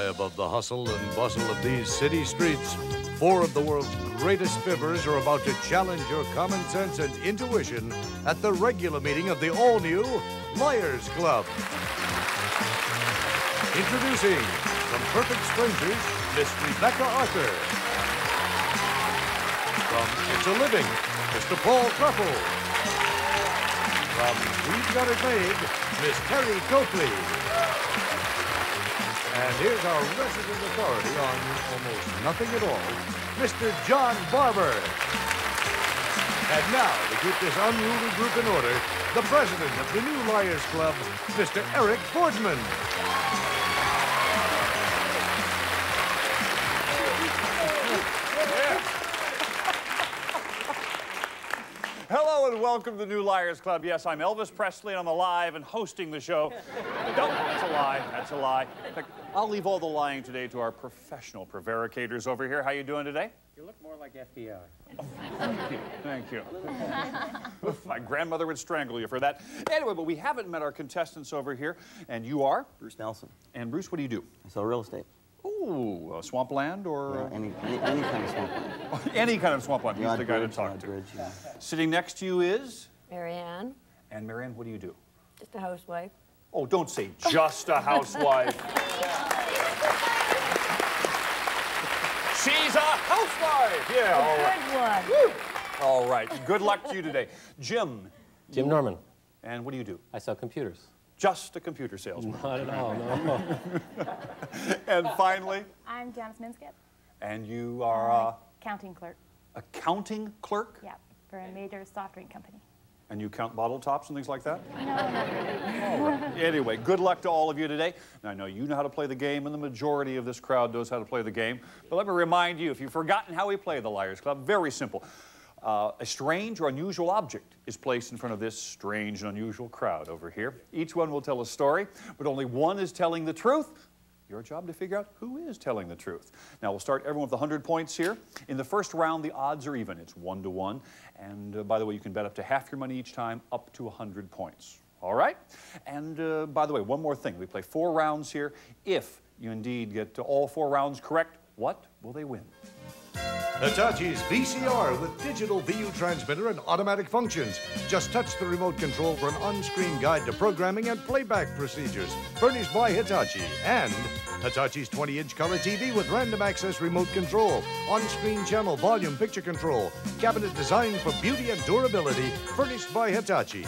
high above the hustle and bustle of these city streets. Four of the world's greatest spiffers are about to challenge your common sense and intuition at the regular meeting of the all-new Liars Club. Introducing from Perfect Strangers, Miss Rebecca Arthur. From It's a Living, Mr. Paul Krepple. From We've Got It Made, Miss Terry Copley. And here's our resident authority on almost nothing at all, Mr. John Barber. And now, to keep this unruly group in order, the president of the new Liars Club, Mr. Eric Fortman. Hello and welcome to the new Liars Club. Yes, I'm Elvis Presley and I'm alive and hosting the show. No, that's a lie. That's a lie. In fact, I'll leave all the lying today to our professional prevaricators over here. How you doing today? You look more like FDR. Oh, thank you. Thank you. My grandmother would strangle you for that. Anyway, but we haven't met our contestants over here. And you are? Bruce Nelson. And Bruce, what do you do? I sell real estate. Ooh, swampland or? Yeah, any kind of swampland. Any kind of swampland. He's the guy to talk to. Bridge, yeah. Sitting next to you is? Marianne. And Marianne, what do you do? Just a housewife. Oh, don't say just a housewife. She's a housewife! Yeah, all right. Good one. Woo. All right, good luck to you today. Jim. Jim Norman. And what do you do? I sell computers. Just a computer salesman. Not at all, no. And finally? I'm Janice Minskip. And you are accounting clerk. Accounting clerk? Yeah, for a major soft drink company. And you count bottle tops and things like that? No, not really. All right. Anyway, good luck to all of you today. And I know you know how to play the game, and the majority of this crowd knows how to play the game. But let me remind you, if you've forgotten how we play the Liars Club, very simple. A strange or unusual object is placed in front of this strange and unusual crowd over here. Each one will tell a story, but only one is telling the truth. Your job to figure out who is telling the truth. Now, we'll start everyone with 100 points here. In the first round, the odds are even. It's 1-to-1. And by the way, you can bet up to half your money each time, up to 100 points. All right? And by the way, one more thing. We play 4 rounds here. If you indeed get all 4 rounds correct, what will they win? Hitachi's VCR with digital VU transmitter and automatic functions. Just touch the remote control for an on-screen guide to programming and playback procedures. Furnished by Hitachi. And Hitachi's 20-inch color TV with random access remote control. On-screen channel volume picture control. Cabinet designed for beauty and durability. Furnished by Hitachi.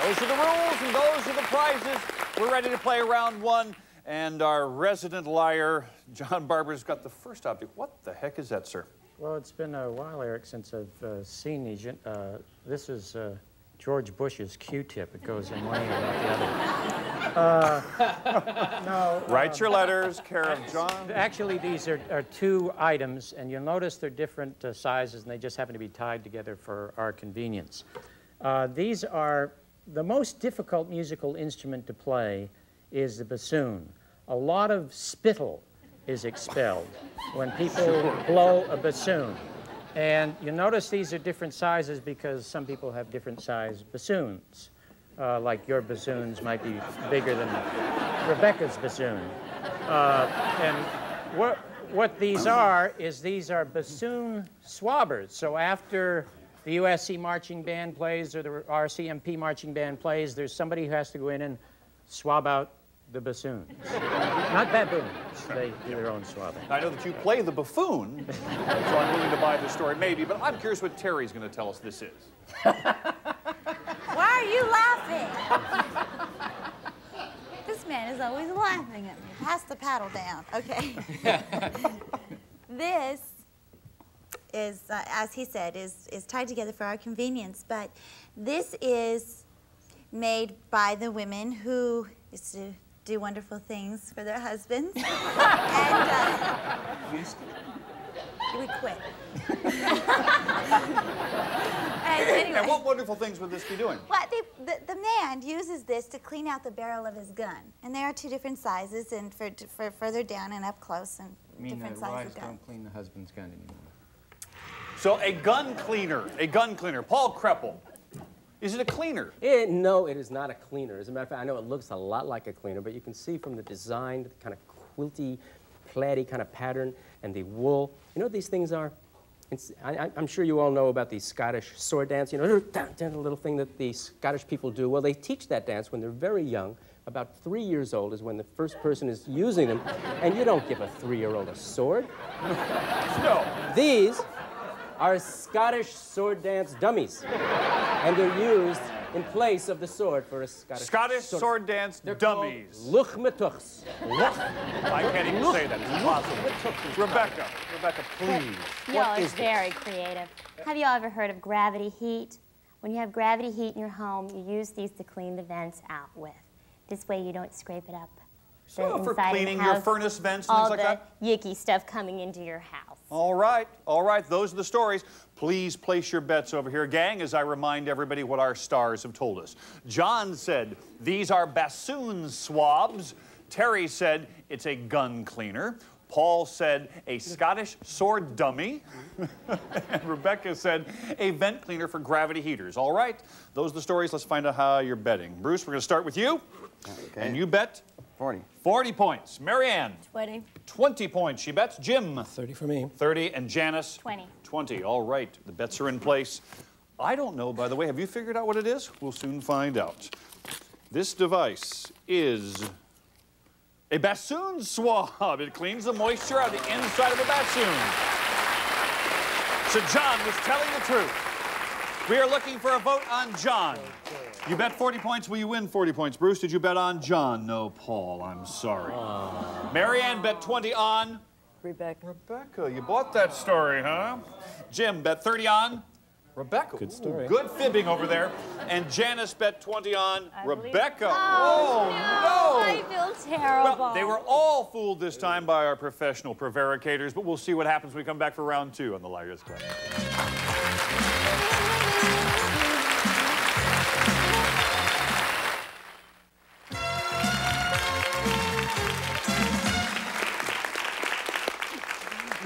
Those are the rules and those are the prizes. We're ready to play round 1. And our resident liar, John Barber's got the first object. What the heck is that, sir? Well, it's been a while, Eric, since I've seen these. This is George Bush's Q-tip. It goes in one ear, not the other. No. Write your letters, care of John. Actually, these are 2 items, and you'll notice they're different sizes, and they just happen to be tied together for our convenience. These are the most difficult musical instrument to play is the bassoon. A lot of spittle is expelled when people blow a bassoon. And you notice these are different sizes because some people have different size bassoons. Like your bassoons might be bigger than Rebecca's bassoon. And what these are is these are bassoon swabbers. So after the USC marching band plays or the RCMP marching band plays, there's somebody who has to go in and swab out the bassoons. Not baboons. They do their own swabbing. I know that you play the buffoon, so I'm willing to buy the story, maybe, but I'm curious what Terry's going to tell us this is. Why are you laughing? This man is always laughing at me. Pass the paddle down. Okay. This is, as he said, is tied together for our convenience, but this is made by the women who used to do wonderful things for their husbands. And we quit. Anyway. And what wonderful things would this be doing? Well, the man uses this to clean out the barrel of his gun. And there are 2 different sizes, and for further down and up close, and different sizes of gun. Don't clean the husband's gun anymore. So a gun cleaner. Paul Krepple. Is it a cleaner? No, it is not a cleaner. As a matter of fact, I know it looks a lot like a cleaner, but you can see from the design, the kind of quilty, plaid-y kind of pattern, and the wool. You know what these things are? I'm sure you all know about the Scottish sword dance. You know, the little thing that the Scottish people do. Well, they teach that dance when they're very young. About 3 years old is when the first person is using them, and you don't give a 3-year-old a sword. No. These are Scottish sword dance dummies, and they're used in place of the sword for a Scottish sword dance dummies. Luchmatuchs. I can't even say that. It's impossible. Rebecca, please. No, it's very creative. Have you all ever heard of gravity heat? When you have gravity heat in your home, you use these to clean the vents out with. This way you don't scrape it up. So for cleaning your furnace vents and things like that? All the yicky stuff coming into your house. All right, those are the stories. Please place your bets over here, gang, as I remind everybody what our stars have told us. John said, these are bassoon swabs. Terry said, it's a gun cleaner. Paul said, a Scottish sword dummy. And Rebecca said, a vent cleaner for gravity heaters. All right, those are the stories. Let's find out how you're betting. Bruce, we're going to start with you. Okay. And you bet? 40. 40 points. Marianne? 20. 20 points. She bets. Jim? 30 for me. 30. And Janice? 20. 20. All right. The bets are in place. I don't know, by the way. Have you figured out what it is? We'll soon find out. This device is a bassoon swab. It cleans the moisture out of the inside of a bassoon. So John was telling the truth. We are looking for a vote on John. You bet 40 points. Will you win 40 points? Bruce, did you bet on John? No, Paul. I'm sorry. Marianne bet 20 on? Rebecca. Rebecca, you bought that story, huh? Jim bet 30 on? Rebecca. Good story. Ooh, good fibbing over there. And Janice bet 20 on Rebecca. Oh, no. I feel terrible. Well, they were all fooled this time by our professional prevaricators, but we'll see what happens when we come back for round 2 on the Liars Club.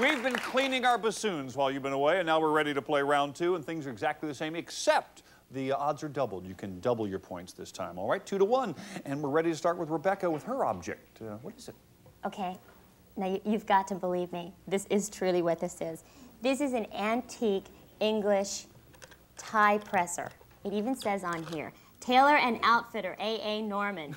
We've been cleaning our bassoons while you've been away, and now we're ready to play round 2, and things are exactly the same, except the odds are doubled. You can double your points this time, all right? 2 to 1, and we're ready to start with Rebecca with her object. What is it? Okay, now you've got to believe me. This is truly what this is. This is an antique English tie presser. It even says on here, Tailor and Outfitter, A.A. Norman.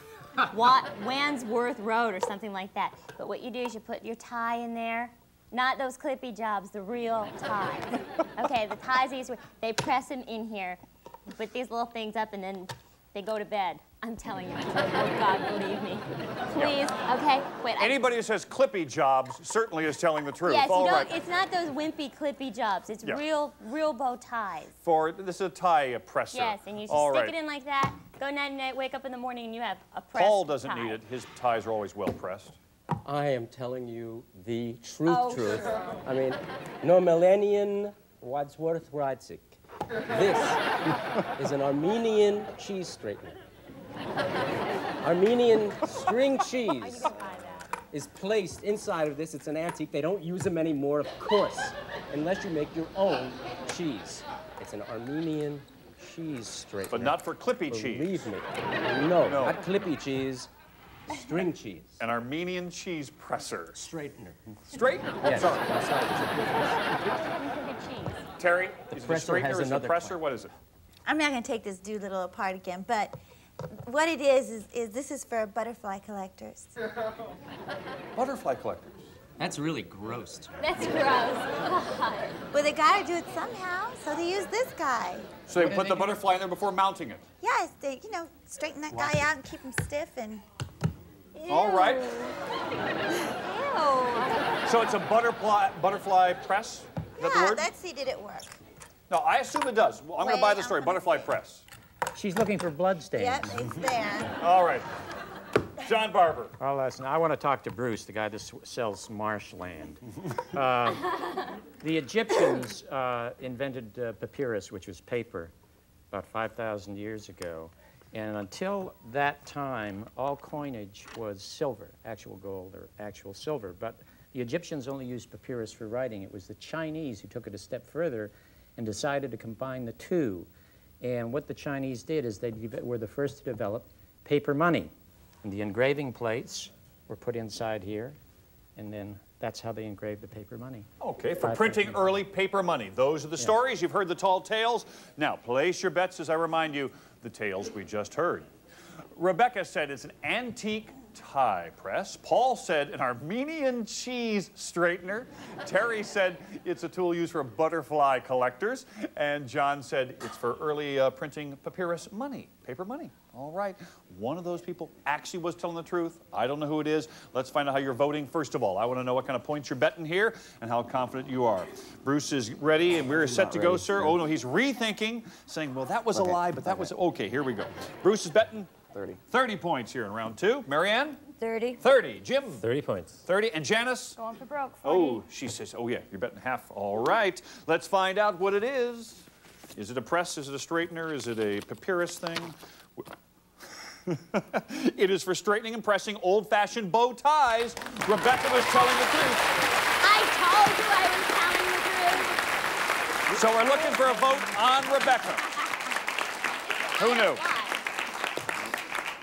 Wandsworth Road or something like that. But what you do is you put your tie in there. Not those clippy jobs, the real ties. Okay, the ties, they press them in here, you put these little things up, and then they go to bed. I'm telling you. Oh, God, believe me. Please, okay? Wait. Anybody who says clippy jobs certainly is telling the truth. Yes, All right. it's not those wimpy clippy jobs. It's real bow ties. This is a tie presser. Yes, and you just All stick right. it in like that, go night-night, wake up in the morning, and you have a pressed Paul doesn't tie. need it. His ties are always well pressed. I am telling you the truth. Sure. I mean, no Melanian Wadsworth Radzik. This is an Armenian cheese straightener. Armenian string cheese is placed inside of this. It's an antique. They don't use them anymore, of course, unless you make your own cheese. It's an Armenian cheese straightener. But not for clippy cheese. Believe me. No, not clippy cheese. String cheese. An Armenian cheese presser. Straightener. Straightener? Yes. Sorry. Terry, is it a presser straightener? has Is it a another presser? claim. What is it? I'm not going to take this doolittle apart again, but what it is this is for butterfly collectors. Butterfly collectors. That's really gross. That's gross. God. Well, they got to do it somehow, so they use this guy. So they put the butterfly in there before mounting it. Yes, they, straighten that guy out and keep him stiff and... All right. Ew. So it's a butterfly press? Is that the word? let's see, did it work? No, I assume it does. Well, I'm going to buy the Wait, story. I'm gonna Butterfly see. press. She's looking for bloodstains. Yep, it's there. All right. John Barber. Well, listen, I want to talk to Bruce, the guy that sells marshland. The Egyptians invented papyrus, which was paper, about 5,000 years ago. And until that time, all coinage was silver, actual gold or actual silver. But the Egyptians only used papyrus for writing. It was the Chinese who took it a step further and decided to combine the two. And what the Chinese did is they were the first to develop paper money. And the engraving plates were put inside here, and then that's how they engraved the paper money. Okay, for printing early paper money. Those are the stories. You've heard the tall tales. Now, place your bets as I remind you the tales we just heard. Rebecca said it's an antique tie press. Paul said an Armenian cheese straightener. Terry said it's a tool used for butterfly collectors. And John said it's for early printing papyrus money, paper money. All right. One of those people actually was telling the truth. I don't know who it is. Let's find out how you're voting. First of all, I want to know what kind of points you're betting here and how confident you are. Bruce is ready, and we're set to go, sir. Oh, no, he's rethinking, saying, well, that was a lie, but that was... Okay, here we go. Bruce is betting 30. 30 points here in round 2. Marianne? 30. 30. Jim? 30 points. 30. And Janice? Going for broke. 40. Oh, she says, oh, yeah, you're betting half. All right. Let's find out what it is. Is it a press? Is it a straightener? Is it a papyrus thing? It is for straightening and pressing old-fashioned bow ties. Rebecca was telling the truth. I told you I was telling the truth. So we're looking for a vote on Rebecca. Who knew?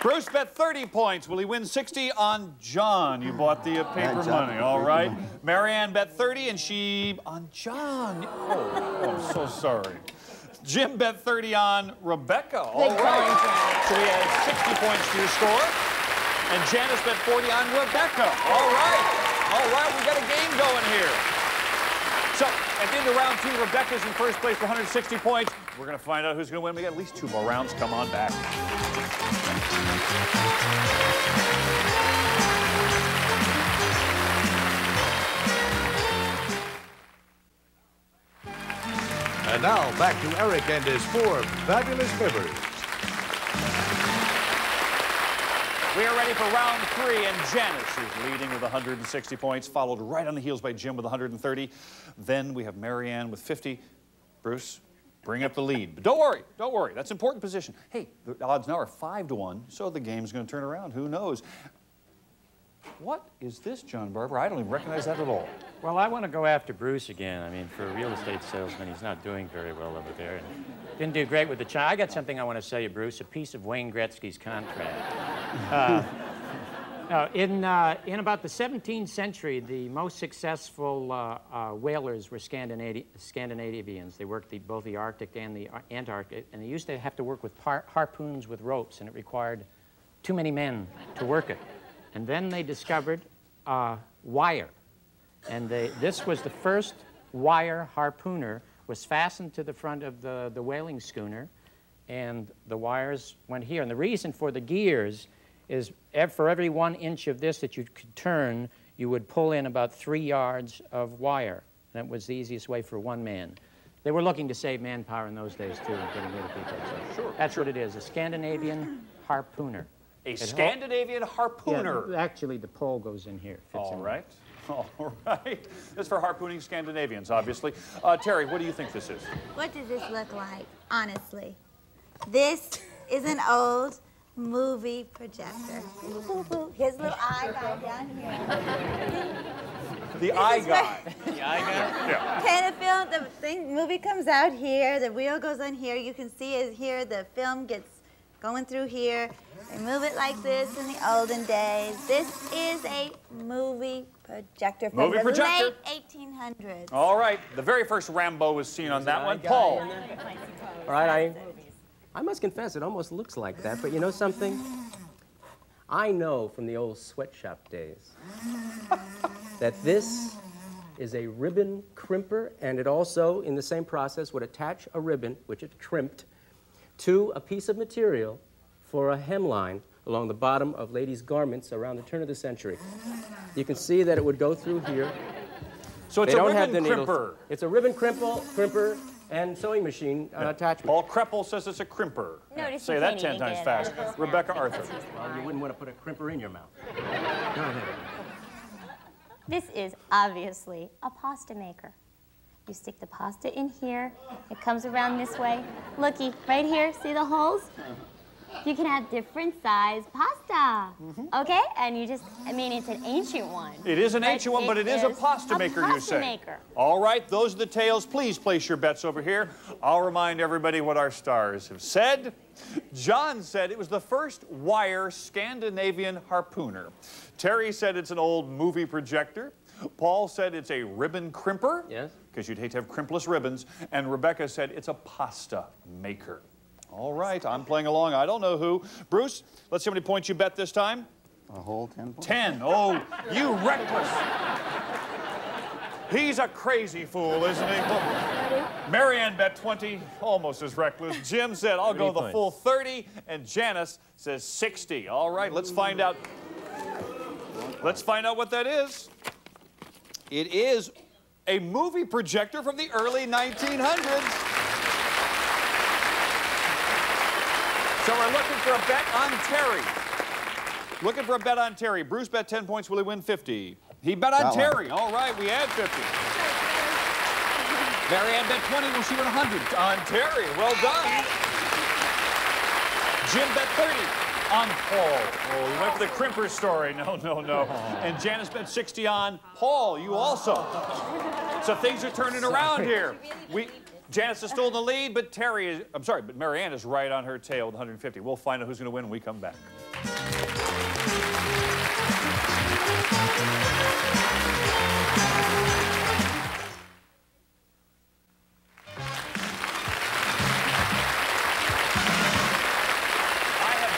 Bruce bet 30 points. Will he win 60 on John? You bought the paper money, all right. Marianne bet 30, and she on John. Oh, I'm so sorry. Jim bet 30 on Rebecca. All right. So we have 60 points to your score. And Janice bet 40 on Rebecca. All right. All right, we got a game going here. So at the end of round 2, Rebecca's in first place with 160 points. We're going to find out who's going to win. We got at least 2 more rounds. Come on back. And now, back to Eric and his 4 fabulous fibbers. We are ready for round 3, and Janice is leading with 160 points, followed right on the heels by Jim with 130. Then we have Marianne with 50. Bruce, bring up the lead. But don't worry, that's an important position. Hey, the odds now are 5-1, so the game's going to turn around. Who knows? What is this, John Barber? I don't even recognize that at all. Well, I want to go after Bruce again. I mean, for a real estate salesman, he's not doing very well over there. And didn't do great with the China. I got something I want to say you, Bruce, a piece of Wayne Gretzky's contract. In about the 17th century, the most successful whalers were Scandinavians. They worked both the Arctic and the Antarctic, and they used to have to work with harpoons with ropes, and it required too many men to work it. And then they discovered wire. And this was the first wire harpooner, was fastened to the front of the whaling schooner, and the wires went here. And the reason for the gears is for every 1 inch of this that you could turn, you would pull in about 3 yards of wire. And that was the easiest way for one man. They were looking to save manpower in those days, too, and getting rid of people. So Sure. That's what it is, a Scandinavian harpooner. A Scandinavian harpooner. Yeah, actually, the pole goes in here. All right. All right. This is for harpooning Scandinavians, obviously. Terry, what do you think this is? What does this look like, honestly? This is an old movie projector. Here's a little eye guy down here. The eye guy. The eye guy? Yeah. Kind of film, the movie comes out here, the wheel goes on here. You can see it here, the film gets going through here. They move it like this in the olden days. This is a movie projector from the late 1800s. All right. The very first Rambo was seen on that one. Paul. All right, I must confess, it almost looks like that, but you know something? I know from the old sweatshop days that this is a ribbon crimper, and it also, in the same process, would attach a ribbon, which it crimped, to a piece of material for a hemline along the bottom of ladies' garments around the turn of the century. You can see that it would go through here. So it's a ribbon crimper. It's a ribbon crimper and sewing machine attachment. Paul Kreppel says it's a crimper. Notice Say you that can't 10 even times get it fast. out of this Rebecca now. Arthur. Well, you wouldn't want to put a crimper in your mouth. Go ahead. This is obviously a pasta maker. You stick the pasta in here. It comes around this way. Looky, right here, see the holes? You can have different size pasta. Okay? And you just, I mean, it's an ancient one. It is an ancient one, but it is a pasta maker, you say. Maker. All right, those are the tales. Please place your bets over here. I'll remind everybody what our stars have said. John said it was the first wire Scandinavian harpooner. Terry said it's an old movie projector. Paul said it's a ribbon crimper. Yes. Because you'd hate to have crimpless ribbons. And Rebecca said it's a pasta maker. All right, I'm playing along. I don't know who. Bruce, let's see how many points you bet this time. A whole 10 points. 10. Oh, you reckless. He's a crazy fool, isn't he? Marianne bet 20, almost as reckless. Jim said, I'll go the full 30. And Janice says 60. All right, let's find out. Let's find out what that is. It is a movie projector from the early 1900s. So we're looking for a bet on Terry. Looking for a bet on Terry. Bruce bet 10 points. Will he win 50? He bet on Terry. All right, we add 50. Marianne bet 20. Will she win 100? On Terry. Well done. Jim bet 30 on Paul. Oh, he went for the crimper story. No, no, no. And Janice bet 60 on Paul. You also. So things are turning around here. Janice is still in the lead, but but Marianne is right on her tail with 150. We'll find out who's going to win when we come back.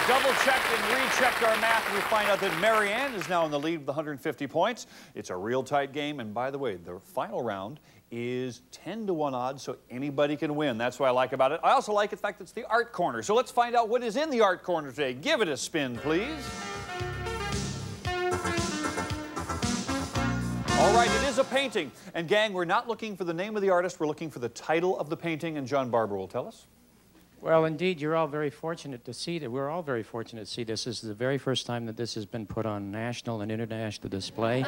Double-checked and rechecked our math, and we find out that Marianne is now in the lead with 150 points. It's a real tight game, and by the way, the final round is 10-to-1 odds, so anybody can win. That's what I like about it. I also like the fact that it's the Art Corner. So let's find out what is in the Art Corner today. Give it a spin, please. All right, it is a painting. And gang, we're not looking for the name of the artist. We're looking for the title of the painting, and John Barber will tell us. Well, indeed, you're all very fortunate to see that. We're all very fortunate to see this. This is the very first time that this has been put on national and international display.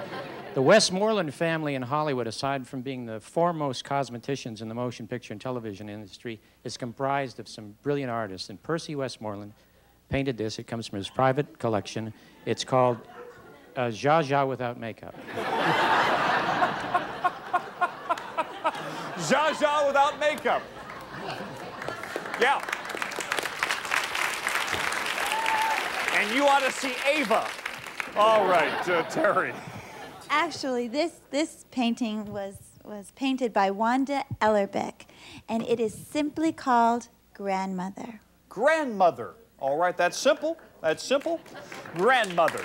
The Westmoreland family in Hollywood, aside from being the foremost cosmeticians in the motion picture and television industry, is comprised of some brilliant artists. And Percy Westmoreland painted this. It comes from his private collection. It's called Zsa Zsa Without Makeup. Zsa Zsa Without Makeup. Yeah. And you ought to see Ava. All right, Terry. Actually, this painting was painted by Wanda Ellerbeck, and it is simply called Grandmother. Grandmother. All right, that's simple. That's simple. Grandmother.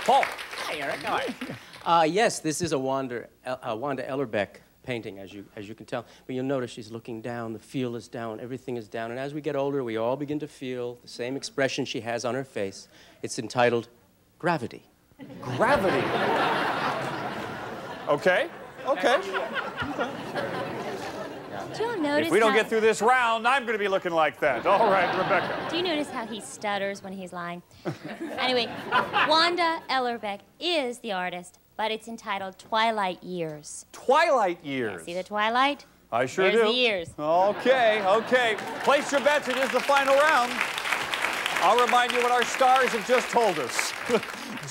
Paul. Hi, Eric. How are you? Yes, this is a Wanda Ellerbeck painting, as you can tell. But you'll notice she's looking down, the feel is down, everything is down. And as we get older, we all begin to feel the same expression she has on her face. It's entitled Gravity. Gravity. Okay. Okay. Do you notice if we don't get through this round, I'm going to be looking like that. All right, Rebecca. Do you notice how he stutters when he's lying? Anyway, Wanda Ellerbeck is the artist, but it's entitled Twilight Years. Twilight Years. Yeah, see the twilight? I sure There's do. the years. Okay, okay. Place your bets. It is the final round. I'll remind you what our stars have just told us.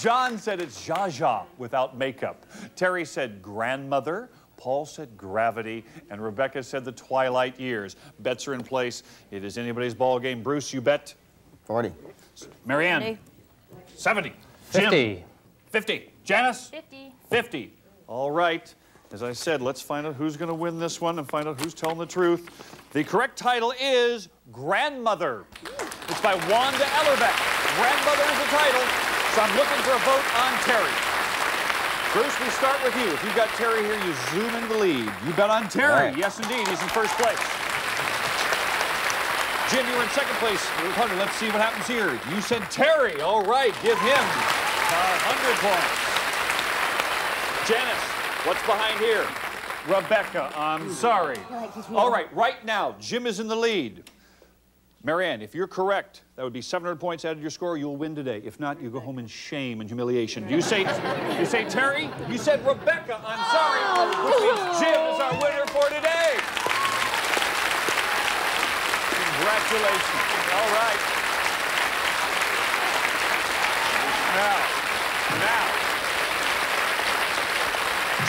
John said it's Zsa Zsa without makeup. Terry said grandmother. Paul said gravity. And Rebecca said the twilight years. Bets are in place. It is anybody's ball game. Bruce, you bet? 40. Marianne? 70. 50. Jim? 50. Janice? 50. 50. All right. As I said, let's find out who's going to win this one and find out who's telling the truth. The correct title is Grandmother. It's by Wanda Ellerbeck. Grandmother is the title, so I'm looking for a vote on Terry. Bruce, we start with you. If you've got Terry here, you zoom into the lead. You bet on Terry. Right. Yes, indeed. He's in first place. Jim, you were in second place. Let's see what happens here. You said Terry. All right, give him 100 points. Janice, what's behind here? Rebecca, I'm sorry. All right, right now, Jim is in the lead. Marianne, if you're correct, that would be 700 points added to your score. You'll win today. If not, you go home in shame and humiliation. You say Terry? You said Rebecca. I'm sorry. Which means Jim is our winner for today. Congratulations. All right. Now,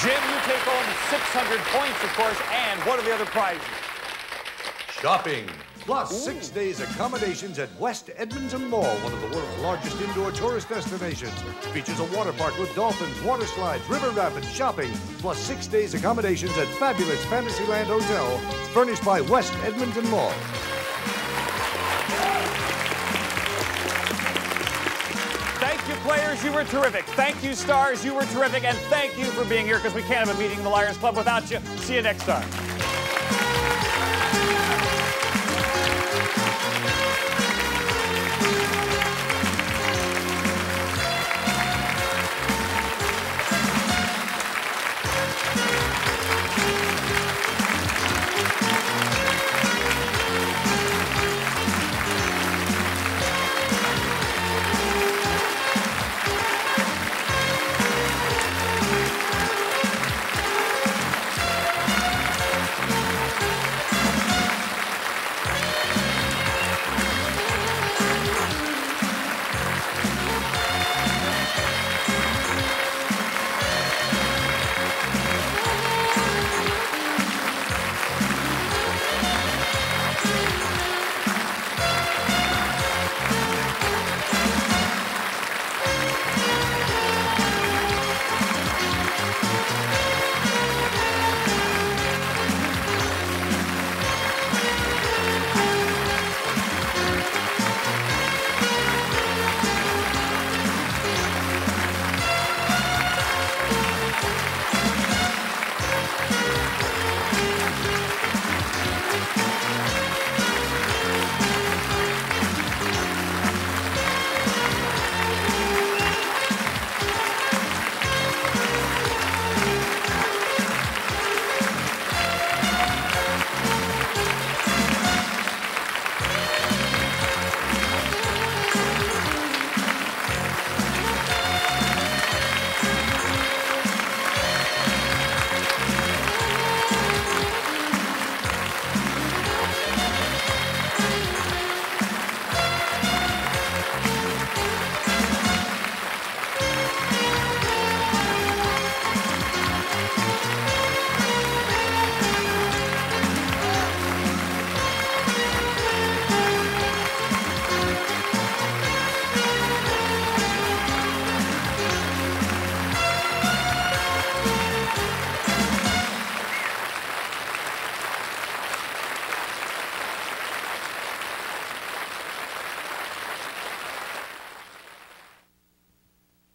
Jim, you take home 600 points, of course, and what are the other prizes? Shopping, plus 6 days accommodations at West Edmonton Mall, one of the world's largest indoor tourist destinations. Features a water park with dolphins, water slides, river rapids, shopping, plus 6 days accommodations at fabulous Fantasyland Hotel, furnished by West Edmonton Mall. Thank you, players. You were terrific. Thank you, stars. You were terrific. And thank you for being here, because we can't have a meeting in the Liars Club without you. See you next time.